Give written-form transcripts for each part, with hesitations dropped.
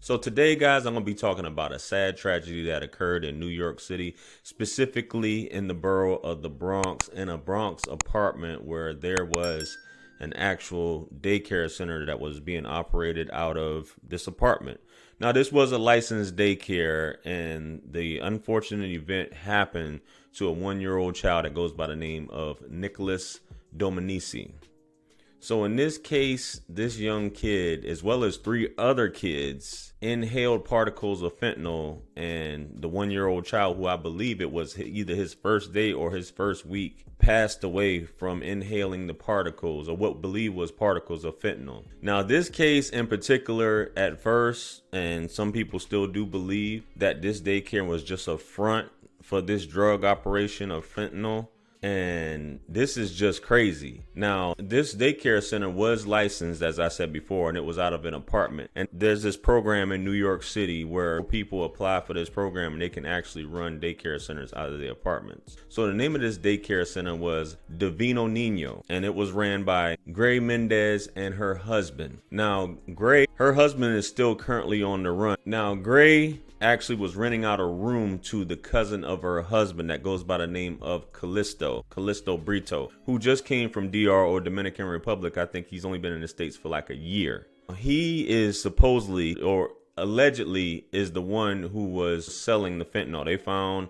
So today, guys, I'm going to be talking about a sad tragedy that occurred in New York City, specifically in the borough of the Bronx, in a Bronx apartment where there was an actual daycare center that was being operated out of this apartment. Now, this was a licensed daycare, and the unfortunate event happened to a 1-year-old child that goes by the name of Nicholas Dominici. So in this case, this young kid, as well as 3 other kids, inhaled particles of fentanyl, and the 1-year-old child, who I believe it was either his first day or his first week, passed away from inhaling the particles, or what believed was particles of fentanyl. Now, this case in particular, at first, and some people still do believe that this daycare was just a front for this drug operation of fentanyl. And this is just crazy. Now, this daycare center was licensed, as I said before, and it was out of an apartment. And there's this program in New York City where people apply for this program and they can actually run daycare centers out of their apartments. So the name of this daycare center was Divino Nino, and it was ran by Grei Mendez and her husband. Now, Grei, her husband is still currently on the run. Now, Grei actually was renting out a room to the cousin of her husband that goes by the name of Carlisto Brito, who just came from DR, or Dominican Republic. I think he's only been in the States for like a year. He is supposedly, or allegedly, is the one who was selling the fentanyl. They found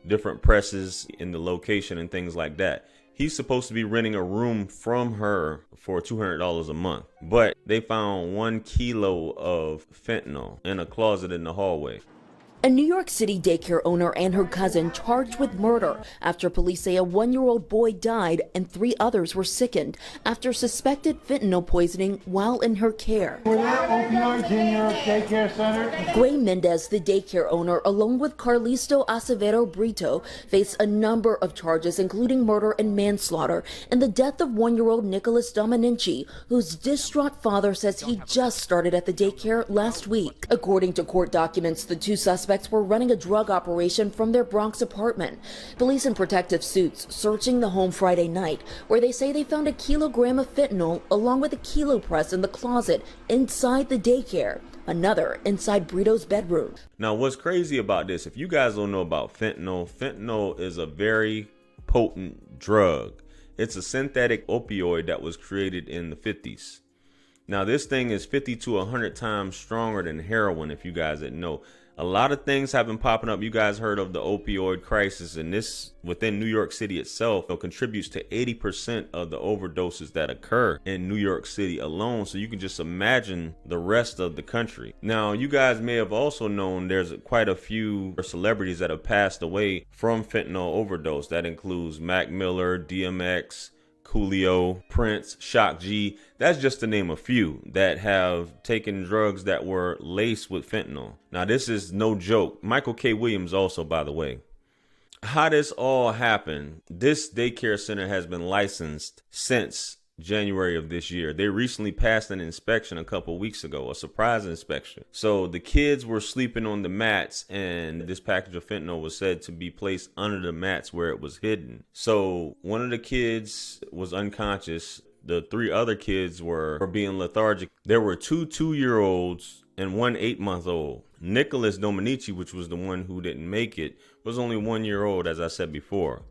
different presses in the location and things like that. He's supposed to be renting a room from her for $200 a month, but they found 1 kilo of fentanyl in a closet in the hallway. A New York City daycare owner and her cousin charged with murder after police say a 1-year-old boy died and 3 others were sickened after suspected fentanyl poisoning while in her care. Were there opioids in your daycare center? Grei Mendez, the daycare owner, along with Carlisto Brito, face a number of charges, including murder and manslaughter, and the death of 1-year-old Nicholas Dominici, whose distraught father says he just started at the daycare last week. According to court documents, the 2 suspects were running a drug operation from their Bronx apartment. Police in protective suits searching the home Friday night, where they say they found a kilogram of fentanyl along with a kilo press in the closet inside the daycare, another inside Brito's bedroom. Now, what's crazy about this, if you guys don't know about fentanyl is a very potent drug. It's a synthetic opioid that was created in the 50s. Now, this thing is 50 to 100 times stronger than heroin, if you guys didn't know. A lot of things have been popping up. You guys heard of the opioid crisis, and this within New York City itself contributes to 80% of the overdoses that occur in New York City alone. So you can just imagine the rest of the country. Now, you guys may have also known there's quite a few celebrities that have passed away from fentanyl overdose. That includes Mac Miller, DMX, Coolio, Prince, Shock G. That's just to name a few that have taken drugs that were laced with fentanyl. Now, this is no joke. Michael K. Williams also, by the way. How this all happened, this daycare center has been licensed since January of this year. They recently passed an inspection a couple weeks ago, a surprise inspection. So the kids were sleeping on the mats, and this package of fentanyl was said to be placed under the mats where it was hidden. So one of the kids was unconscious. The 3 other kids were being lethargic. There were 2 2-year-olds and 1 8-month-old. Nicholas Dominici, which was the one who didn't make it, was only 1 year old, as I said before.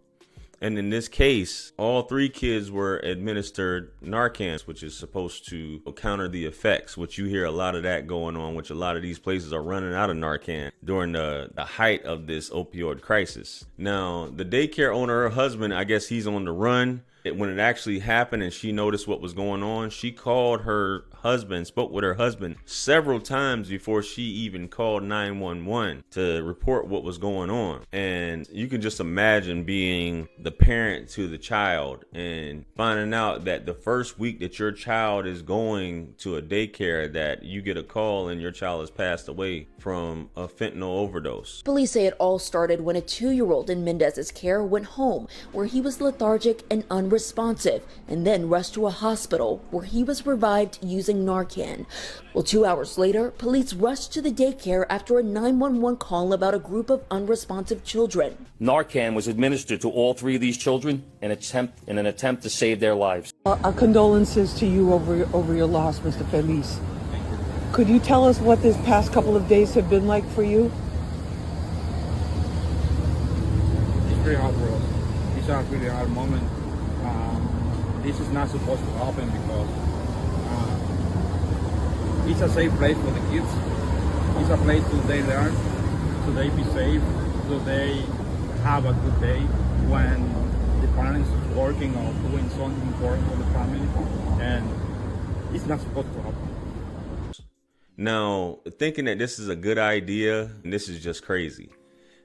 And in this case, all 3 kids were administered Narcan, which is supposed to counter the effects, which you hear a lot of that going on, which a lot of these places are running out of Narcan during the height of this opioid crisis. Now, the daycare owner, her husband, I guess he's on the run. When it actually happened and she noticed what was going on, she called her husband, spoke with her husband several times before she even called 911 to report what was going on. And you can just imagine being the parent to the child and finding out that the first week that your child is going to a daycare that you get a call and your child has passed away from a fentanyl overdose. Police say it all started when a 2-year-old in Mendez's care went home, where he was lethargic and unresponsive, and then rushed to a hospital where he was revived using Narcan. Well, 2 hours later, police rushed to the daycare after a 911 call about a group of unresponsive children. Narcan was administered to all 3 of these children in an attempt to save their lives. Our condolences to you over your loss, Mr. Feliz. Could you tell us what this past couple of days have been like for you? It's very hard for us. It's a really hard moment. This is not supposed to happen because it's a safe place for the kids. It's a place so they learn, so they be safe, so they have a good day when the parents is working or doing something important for the family, and it's not supposed to happen. Now, thinking that this is a good idea, this is just crazy.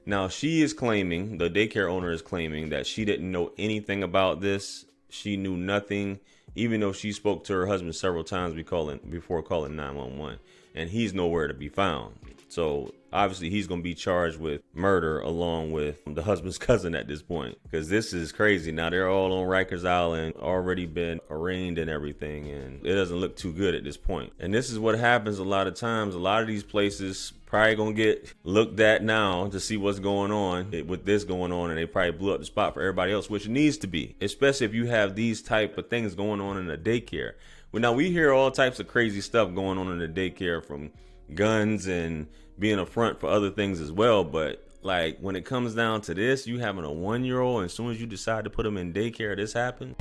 Now, she is claiming, the daycare owner is claiming that she didn't know anything about this. She knew nothing, even though she spoke to her husband several times before calling 911, and he's nowhere to be found. So obviously he's going to be charged with murder along with the husband's cousin at this point, because this is crazy. Now they're all on Rikers Island, already been arraigned and everything, and it doesn't look too good at this point. And this is what happens a lot of times. A lot of these places probably going to get looked at now to see what's going on with this going on, and they probably blew up the spot for everybody else, which it needs to be, especially if you have these type of things going on in a daycare. Well, now we hear all types of crazy stuff going on in the daycare, from guns and being a front for other things as well, but like when it comes down to this, you having a 1-year-old, and as soon as you decide to put them in daycare, this happens.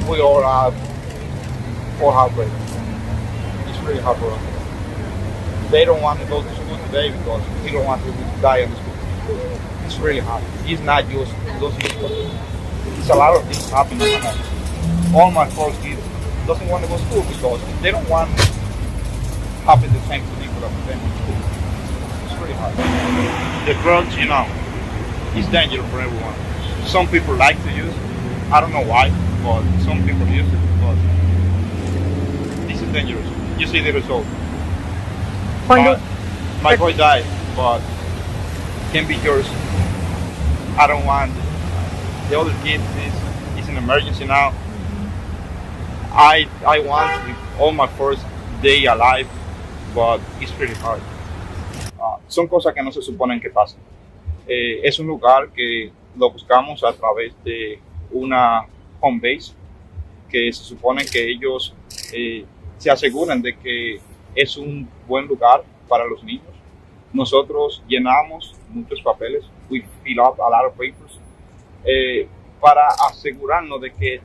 We all have heartbreak. It's really hard for us. They don't want to go to school today because they don't want to die in the school. It's really hard. It's not just those kids. It's a lot of things happening in my home. All my 4 kids doesn't want to go to school because they don't want to happen the same thing for them in school. It's really hard. The drugs, is dangerous for everyone. Some people like to use it. I don't know why, but some people use it because this is dangerous. You see the result. My boy died, but can be yours. I don't want the other kid. It's an emergency now. I want all my first day alive, but it's really hard. Son cosas que no se suponen que pasen. Es un lugar que lo buscamos a través de una home base, que se supone que ellos se aseguran de que es un buen lugar para los niños. Nosotros llenamos muchos papeles, we fill up a lot of papers, para asegurarnos de que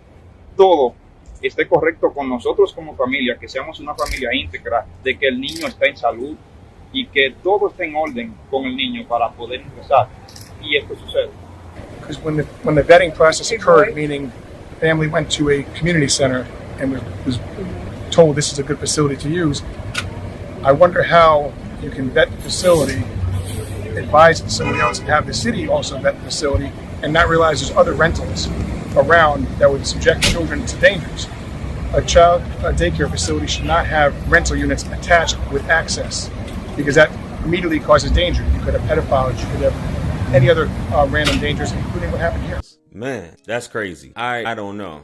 todo esté correcto con nosotros como familia, que seamos una familia íntegra, de que el niño esté en salud y que todo esté en orden con el niño para poder ingresar. Y esto sucede. Because when the vetting process occurred, meaning the family went to a community center and was told this is a good facility to use, I wonder how you can vet the facility, advise somebody else, and have the city also vet the facility, and not realize there's other rentals around that would subject children to dangers. A daycare facility should not have rental units attached with access, because that immediately causes danger. You could have pedophiles, you could have any other random dangers, including what happened here. Man, that's crazy. I don't know.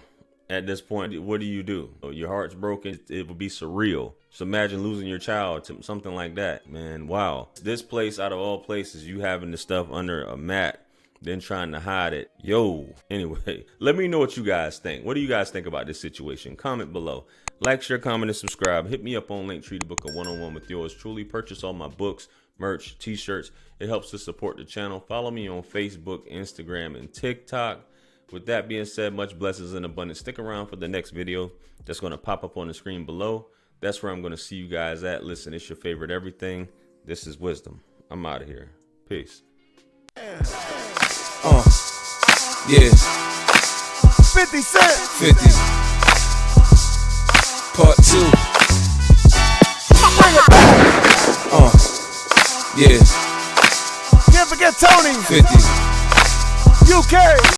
At this point, what do? Your heart's broken. It would be surreal. So imagine losing your child to something like that, man. Wow. This place, out of all places, you having the stuff under a mat, then trying to hide it. Yo. Anyway, let me know what you guys think. What do you guys think about this situation? Comment below. Like, share, comment, and subscribe. Hit me up on Linktree to book a one-on-one with yours truly. Purchase all my books, merch, t-shirts. It helps to support the channel. Follow me on Facebook, Instagram, and TikTok. With that being said, much blessings and abundance. Stick around for the next video that's going to pop up on the screen below. That's where I'm going to see you guys at. Listen, it's your favorite everything. This is Wisdom. I'm out of here. Peace. Yeah. 50 Cent. 50. Part 2. Bring it back. Yeah. Can't forget Tony. 50. UK.